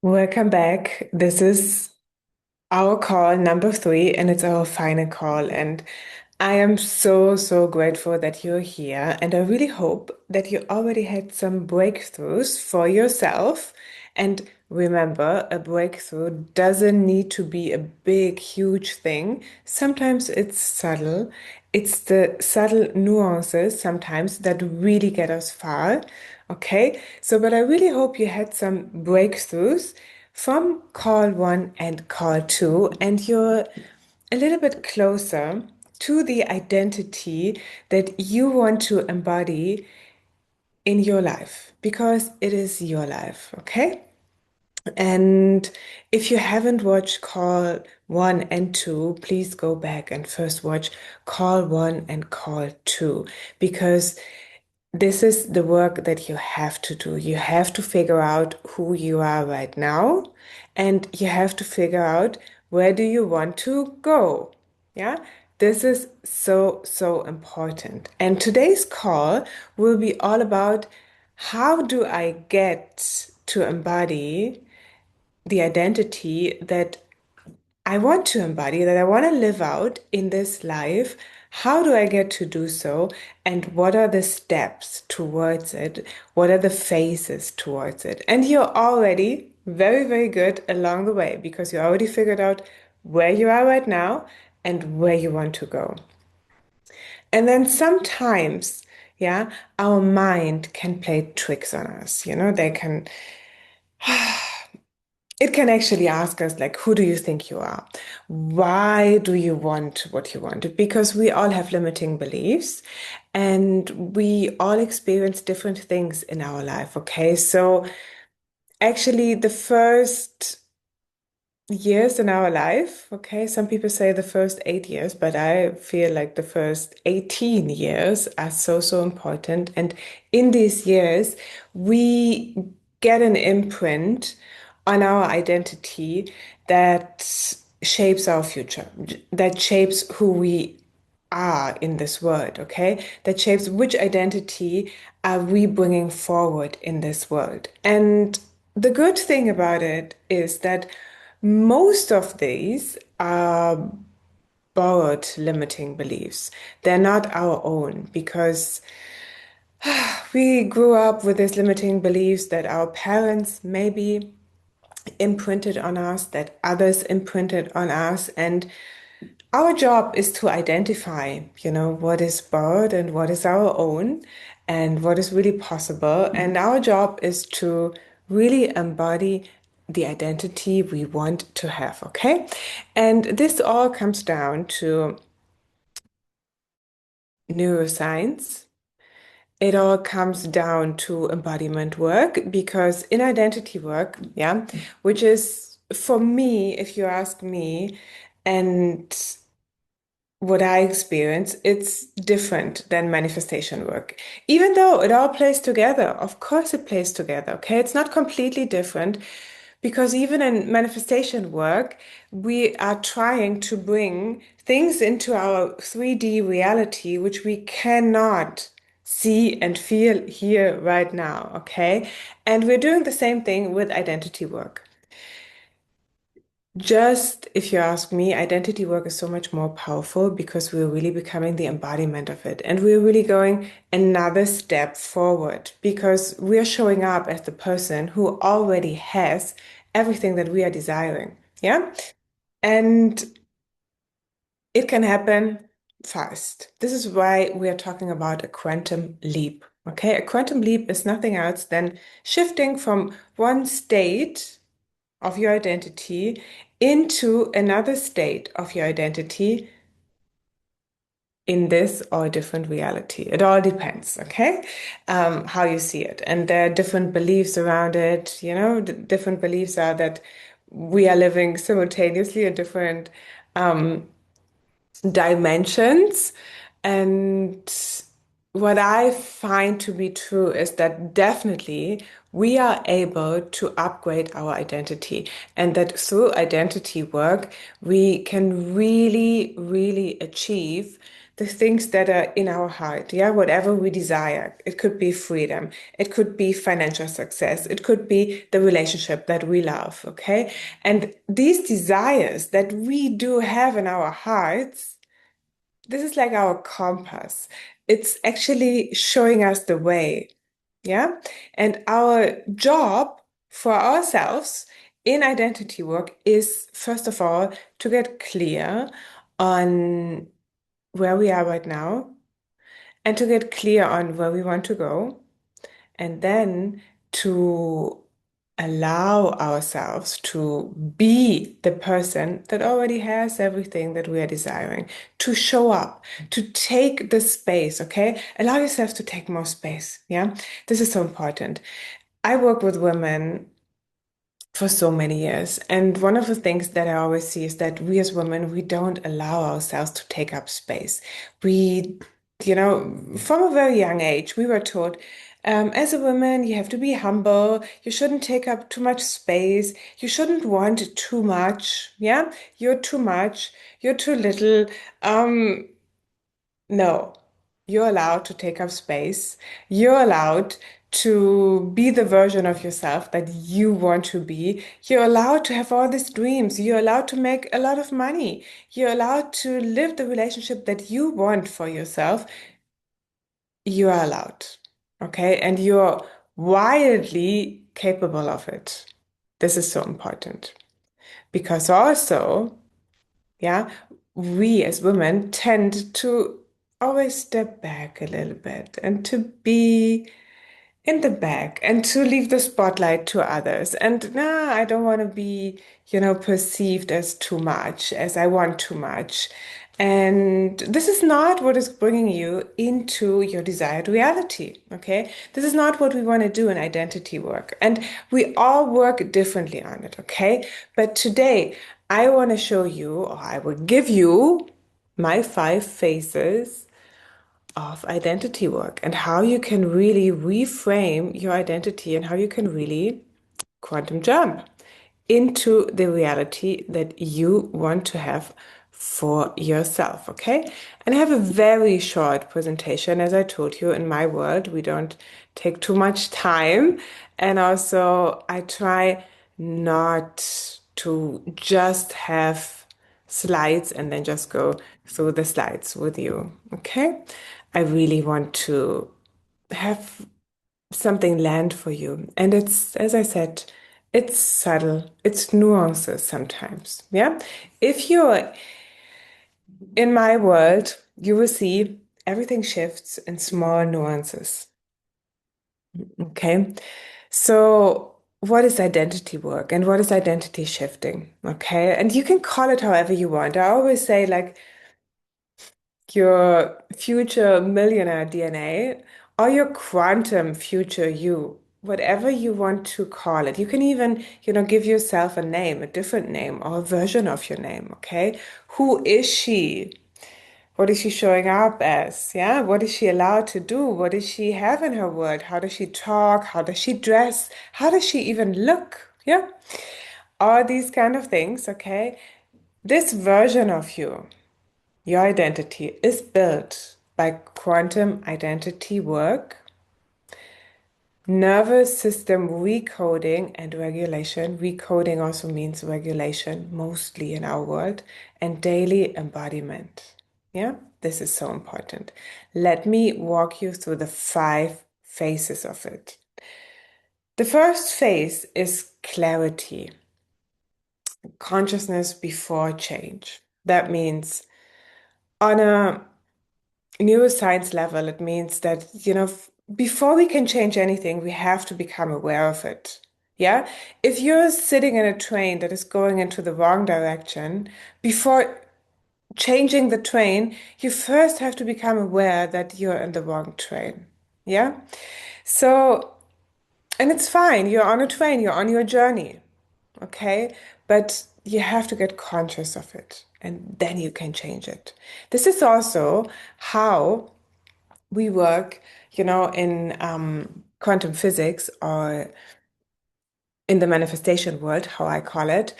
Welcome back. This is our call number three, and it's our final call. And I am so, so grateful that you're here. And I really hope that you already had some breakthroughs for yourself. And remember, a breakthrough doesn't need to be a big, huge thing. Sometimes it's subtle. It's the subtle nuances sometimes that really get us far. Okay, so but I really hope you had some breakthroughs from call one and call two, and you're a little bit closer to the identity that you want to embody in your life because it is your life, okay? And if you haven't watched Call 1 and 2, please go back and first watch Call 1 and Call 2 because this is the work that you have to do. You have to figure out who you are right now, and you have to figure out where do you want to go. Yeah, this is so, so important. And today's call will be all about how do I get to embody the identity that I want to embody, that I want to live out in this life. How do I get to do so? And what are the steps towards it? What are the phases towards it? And you're already very, very good along the way because you already figured out where you are right now and where you want to go. And then sometimes, yeah, our mind can play tricks on us. They can it can actually ask us, like, who do you think you are? Why do you want what you want? Because we all have limiting beliefs and we all experience different things in our life. Okay. So, actually, the first years in our life, okay, some people say the first 8 years, but I feel like the first 18 years are so, so important. And in these years, we get an imprint on our identity that shapes our future, that shapes who we are in this world, okay? That shapes which identity are we bringing forward in this world. And the good thing about it is that most of these are borrowed limiting beliefs. They're not our own because we grew up with these limiting beliefs that our parents maybe imprinted on us, that others imprinted on us. And our job is to identify, what is borrowed and what is our own and what is really possible. And our job is to really embody the identity we want to have, okay? And this all comes down to neuroscience. It all comes down to embodiment work because in identity work, yeah, which is for me, if you ask me, and what I experience, it's different than manifestation work. Even though it all plays together, of course it plays together, okay? It's not completely different because even in manifestation work, we are trying to bring things into our 3D reality, which we cannot see and feel here right now, okay? And we're doing the same thing with identity work. Just if you ask me, identity work is so much more powerful because we're really becoming the embodiment of it. And we're really going another step forward because we're showing up as the person who already has everything that we are desiring. Yeah. And it can happen fast. This is why we are talking about a quantum leap. Okay. A quantum leap is nothing else than shifting from one state of your identity into another state of your identity in this or a different reality. It all depends, okay? How you see it. And there are different beliefs around it. Different beliefs are that we are living simultaneously in different um, dimensions. And what I find to be true is that definitely we are able to upgrade our identity, and that through identity work, we can really, really achieve the things that are in our heart, yeah, whatever we desire. It could be freedom, it could be financial success, it could be the relationship that we love, okay? And these desires that we do have in our hearts, this is like our compass. It's actually showing us the way. Yeah. And our job for ourselves in identity work is, first of all, to get clear on where we are right now and to get clear on where we want to go and then to allow ourselves to be the person that already has everything that we are desiring, to show up, to take the space, okay? Allow yourself to take more space, yeah? This is so important. I work with women for so many years. And one of the things that I always see is that we as women, we don't allow ourselves to take up space. We, from a very young age, we were taught, as a woman, you have to be humble. You shouldn't take up too much space. You shouldn't want too much. Yeah, you're too much. You're too little. Um, no, you're allowed to take up space. You're allowed to be the version of yourself that you want to be. You're allowed to have all these dreams. You're allowed to make a lot of money. You're allowed to live the relationship that you want for yourself. You are allowed. Okay? And you're wildly capable of it. This is so important because also, yeah, we as women tend to always step back a little bit and to be in the back and to leave the spotlight to others. And nah, I don't want to be, perceived as too much, as I want too much. And this is not what is bringing you into your desired reality, okay? This is not what we want to do in identity work. And we all work differently on it, okay? But today, I want to show you, or I will give you my 5 phases of identity work and how you can really reframe your identity and how you can really quantum jump into the reality that you want to have for yourself, okay? And I have a very short presentation. As I told you, in my world, we don't take too much time. And also, I try not to just have slides and then just go through the slides with you, okay? I really want to have something land for you. And it's, as I said, it's subtle, it's nuances sometimes. Yeah. If you're in my world, you will see everything shifts in small nuances. Okay. So, what is identity work and what is identity shifting? Okay. And you can call it however you want. I always say, like, your future millionaire DNA or your quantum future you, whatever you want to call it. You can even, give yourself a name, a different name or a version of your name, okay? Who is she? What is she showing up as? Yeah, what is she allowed to do? What does she have in her world? How does she talk? How does she dress? How does she even look? Yeah, all these kind of things, okay? This version of you, your identity is built by quantum identity work, nervous system recoding and regulation. Recoding also means regulation, mostly in our world, and daily embodiment. Yeah, this is so important. Let me walk you through the 5 phases of it. The first phase is clarity, consciousness before change. That means on a neuroscience level, it means that, before we can change anything, we have to become aware of it. Yeah? If you're sitting in a train that is going into the wrong direction, before changing the train, you first have to become aware that you're in the wrong train. Yeah? So, and it's fine. You're on a train, you're on your journey. Okay? But you have to get conscious of it, and then you can change it. This is also how we work, in quantum physics or in the manifestation world, how I call it.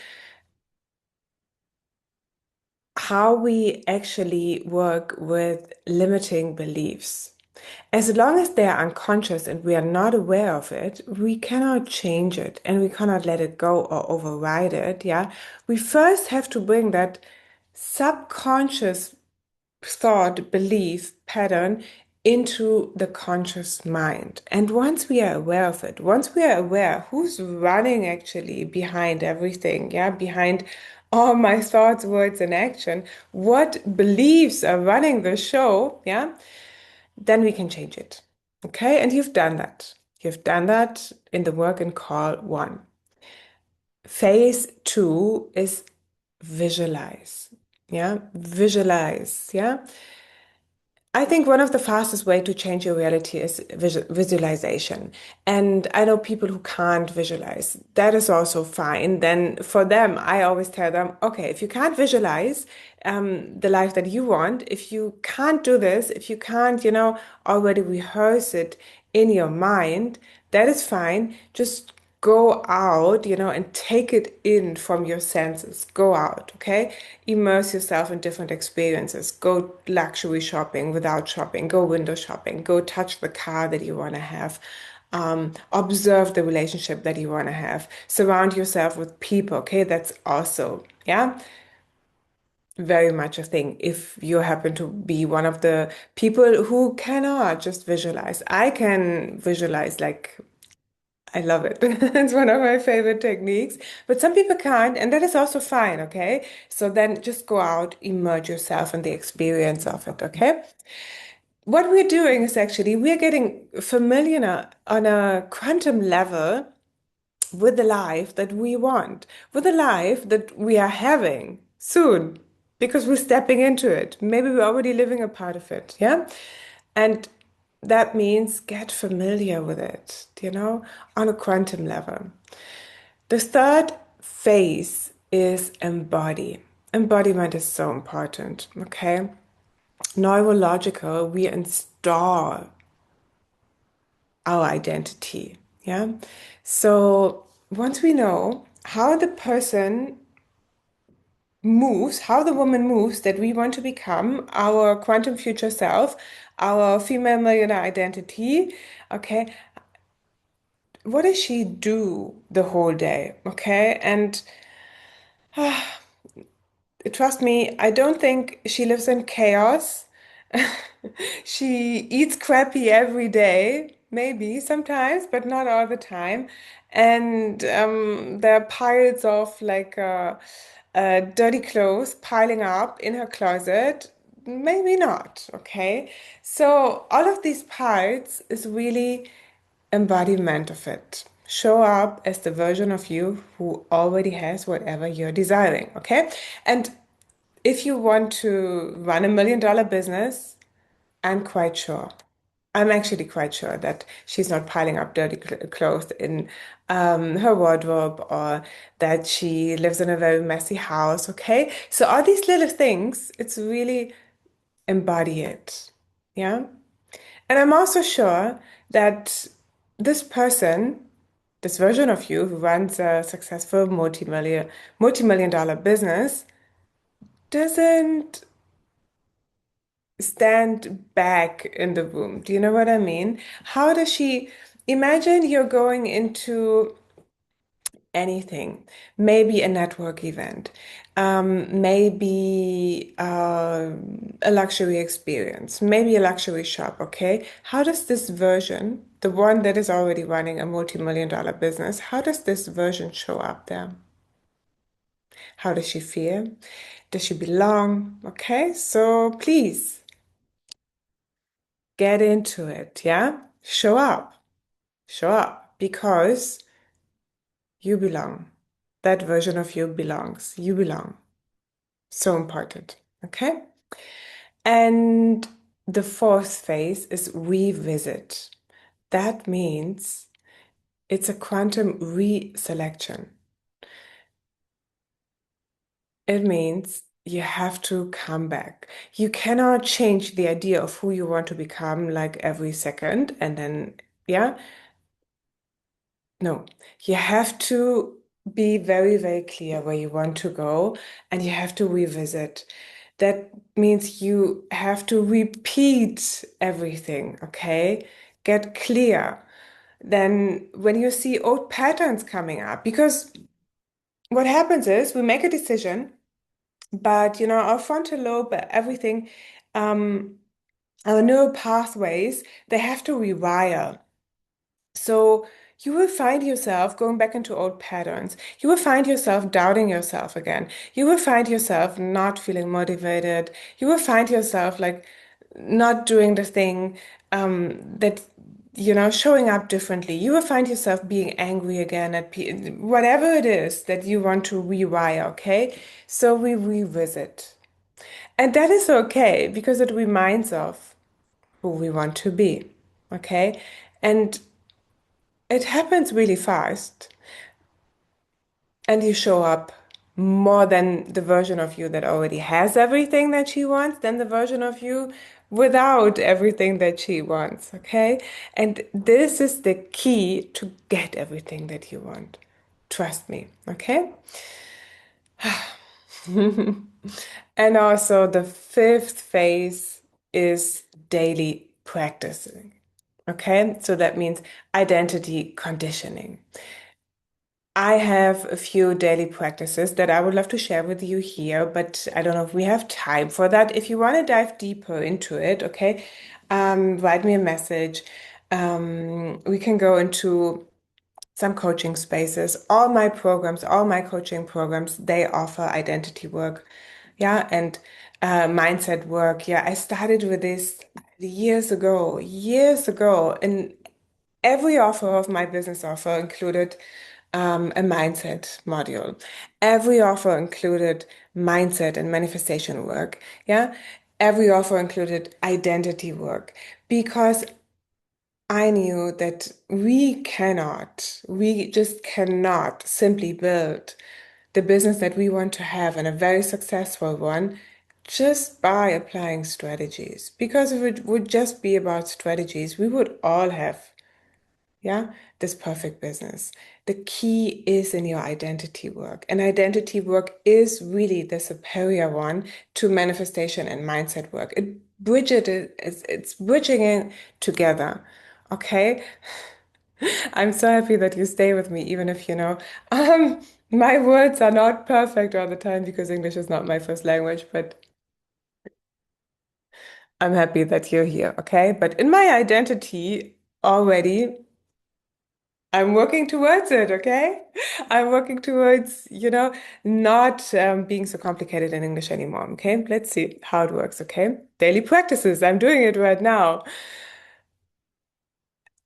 how we actually work with limiting beliefs. As long as they are unconscious and we are not aware of it, we cannot change it and we cannot let it go or override it. Yeah. We first have to bring that subconscious thought, belief pattern into the conscious mind. And once we are aware of it, once we are aware who's running actually behind everything, yeah, behind all my thoughts, words, and action, what beliefs are running the show, yeah, then we can change it. Okay, and you've done that. You've done that in the work in call one. Phase two is visualize. Yeah, visualize. Yeah. I think one of the fastest way to change your reality is visualization. And I know people who can't visualize. That is also fine. Then for them, I always tell them, okay, if you can't visualize the life that you want, if you can't do this, if you can't, already rehearse it in your mind, that is fine. Just go out, and take it in from your senses. Go out, okay? Immerse yourself in different experiences. Go luxury shopping without shopping. Go window shopping. Go touch the car that you want to have. Observe the relationship that you want to have. Surround yourself with people, okay? That's also, yeah, very much a thing. If you happen to be one of the people who cannot just visualize, I can visualize like I love it. It's one of my favorite techniques. But some people can't, and that is also fine, okay? So then just go out, immerse yourself in the experience of it, okay? What we're doing is actually we're getting familiar on a quantum level with the life that we want, with the life that we are having soon, because we're stepping into it. Maybe we're already living a part of it, yeah? And that means get familiar with it, on a quantum level. The third phase is embody. Embodiment is so important, okay? Neurological, we install our identity. Yeah. So once we know how the person moves, how the woman moves that we want to become, our quantum future self, our female millionaire identity, okay, what does she do the whole day? Okay. And trust me, I don't think she lives in chaos. She eats crappy every day, maybe sometimes, but not all the time. And there are piles of dirty clothes piling up in her closet. Maybe not, okay? So all of these parts is really embodiment of it. Show up as the version of you who already has whatever you're desiring, okay? And if you want to run $1 million business, I'm quite sure. I'm actually quite sure that she's not piling up dirty clothes in her wardrobe or that she lives in a very messy house, okay? So all these little things, it's really embody it. Yeah. And I'm also sure that this person, this version of you who runs a successful multi-million dollar business, doesn't stand back in the room. Do you know what I mean? How does she imagine you're going into anything, maybe a network event, maybe a luxury experience, maybe a luxury shop, okay? How does this version, the one that is already running a multi-million dollar business, how does this version show up there? How does she feel? Does she belong? Okay, so please get into it, yeah? Show up because you belong. That version of you belongs. You belong. So important. Okay. And the fourth phase is revisit. That means it's a quantum reselection. It means you have to come back. You cannot change the idea of who you want to become like every second and then, yeah. No, you have to be very, very clear where you want to go and you have to revisit. That means you have to repeat everything, okay? Get clear. Then when you see old patterns coming up, because what happens is we make a decision, but our frontal lobe, everything, um, our neural pathways, they have to rewire. So you will find yourself going back into old patterns. You will find yourself doubting yourself again. You will find yourself not feeling motivated. You will find yourself like not doing the thing that, showing up differently. You will find yourself being angry again at whatever it is that you want to rewire, okay? So we revisit. And that is okay because it reminds of who we want to be, okay? And it happens really fast, and you show up more than the version of you that already has everything that she wants, than the version of you without everything that she wants, okay? And this is the key to get everything that you want. Trust me, okay? And also, the fifth phase is daily practicing. Okay, so that means identity conditioning. I have a few daily practices that I would love to share with you here, but I don't know if we have time for that. If you want to dive deeper into it, okay, write me a message. We can go into some coaching spaces. All my coaching programs, they offer identity work, yeah, and mindset work. Yeah, I started with this years ago, and every offer of my business offer included a mindset module. Every offer included mindset and manifestation work. Yeah. Every offer included identity work because I knew that we just cannot simply build the business that we want to have and a very successful one just by applying strategies. Because if it would just be about strategies, we would all have, yeah, this perfect business. The key is in your identity work. And identity work is really the superior one to manifestation and mindset work. It's bridging it together. Okay? I'm so happy that you stay with me, even if my words are not perfect all the time because English is not my first language, but I'm happy that you're here, okay? But in my identity already, I'm working towards it, okay? I'm working towards, not being so complicated in English anymore, okay? Let's see how it works, okay? Daily practices, I'm doing it right now.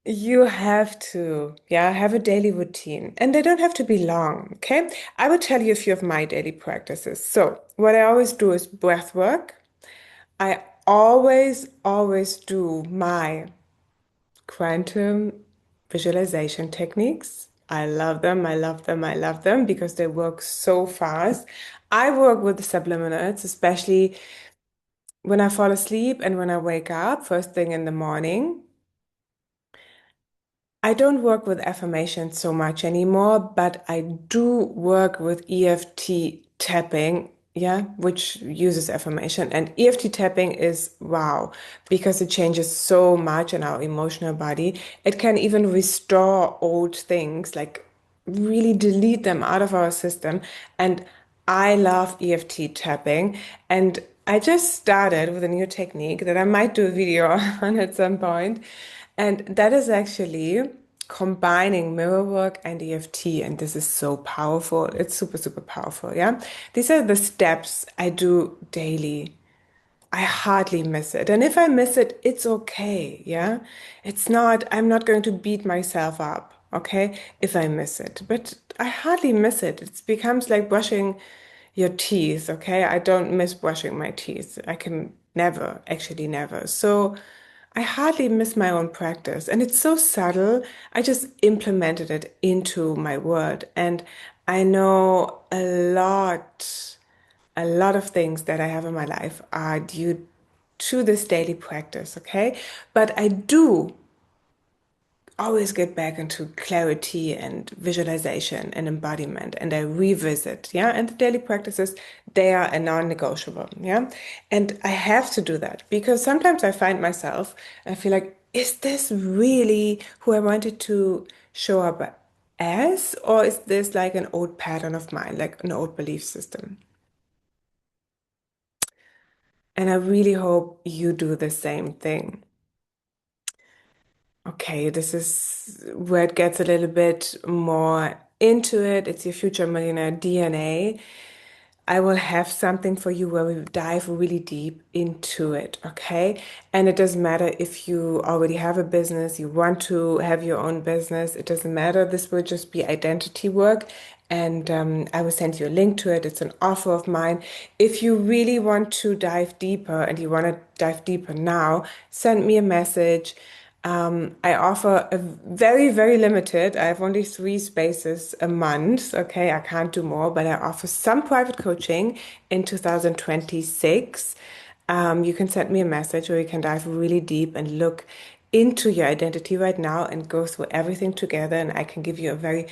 You have to, yeah, have a daily routine, and they don't have to be long, okay? I will tell you a few of my daily practices. So, what I always do is breath work. I always do my quantum visualization techniques. I love them. I love them. I love them because they work so fast. I work with the subliminals, especially when I fall asleep and when I wake up first thing in the morning. I don't work with affirmations so much anymore, but I do work with EFT tapping, yeah, which uses affirmation. And EFT tapping is wow, because it changes so much in our emotional body. It can even restore old things, like really delete them out of our system. And I love EFT tapping. And I just started with a new technique that I might do a video on at some point. And that is actually combining mirror work and EFT. And this is so powerful. It's super, super powerful. Yeah. These are the steps I do daily. I hardly miss it. And if I miss it, it's okay. Yeah. I'm not going to beat myself up. Okay. If I miss it, but I hardly miss it. It becomes like brushing your teeth. Okay. I don't miss brushing my teeth. I can never, actually never. So I hardly miss my own practice. And it's so subtle. I just implemented it into my world. And I know a lot of things that I have in my life are due to this daily practice, okay? But I do always get back into clarity and visualization and embodiment, and I revisit, yeah. And the daily practices, they are a non-negotiable, yeah. And I have to do that because sometimes I find myself, I feel like, is this really who I wanted to show up as, or is this like an old pattern of mine, like an old belief system? And I really hope you do the same thing. Okay, this is where it gets a little bit more into it. It's your future millionaire DNA. I will have something for you where we dive really deep into it, okay? And it doesn't matter if you already have a business, you want to have your own business, it doesn't matter. This will just be identity work. And I will send you a link to it. It's an offer of mine. If you really want to dive deeper and you want to dive deeper now, send me a message. I offer a very, very limited. I have only 3 spaces a month. Okay, I can't do more, but I offer some private coaching in 2026. You can send me a message or you can dive really deep and look into your identity right now and go through everything together. And I can give you a very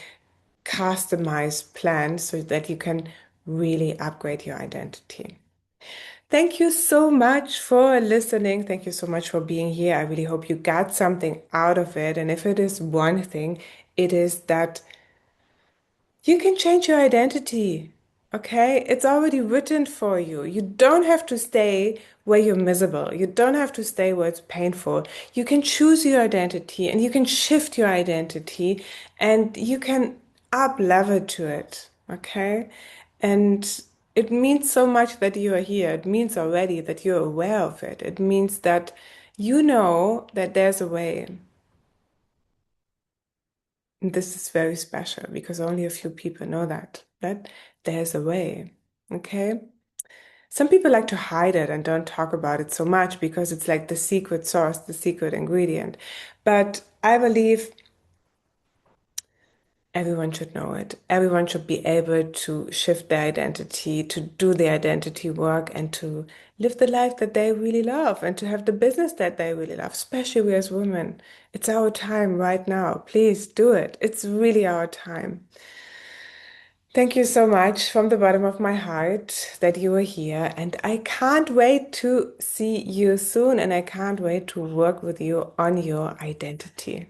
customized plan so that you can really upgrade your identity. Thank you so much for listening. Thank you so much for being here. I really hope you got something out of it. And if it is one thing, it is that you can change your identity. Okay? It's already written for you. You don't have to stay where you're miserable. You don't have to stay where it's painful. You can choose your identity and you can shift your identity and you can up level to it. Okay? And it means so much that you are here. It means already that you're aware of it. It means that you know that there's a way. And this is very special because only a few people know that there's a way. Okay? Some people like to hide it and don't talk about it so much because it's like the secret sauce, the secret ingredient. But I believe everyone should know it. Everyone should be able to shift their identity, to do the identity work, and to live the life that they really love and to have the business that they really love, especially we as women. It's our time right now. Please do it. It's really our time. Thank you so much from the bottom of my heart that you are here. And I can't wait to see you soon. And I can't wait to work with you on your identity.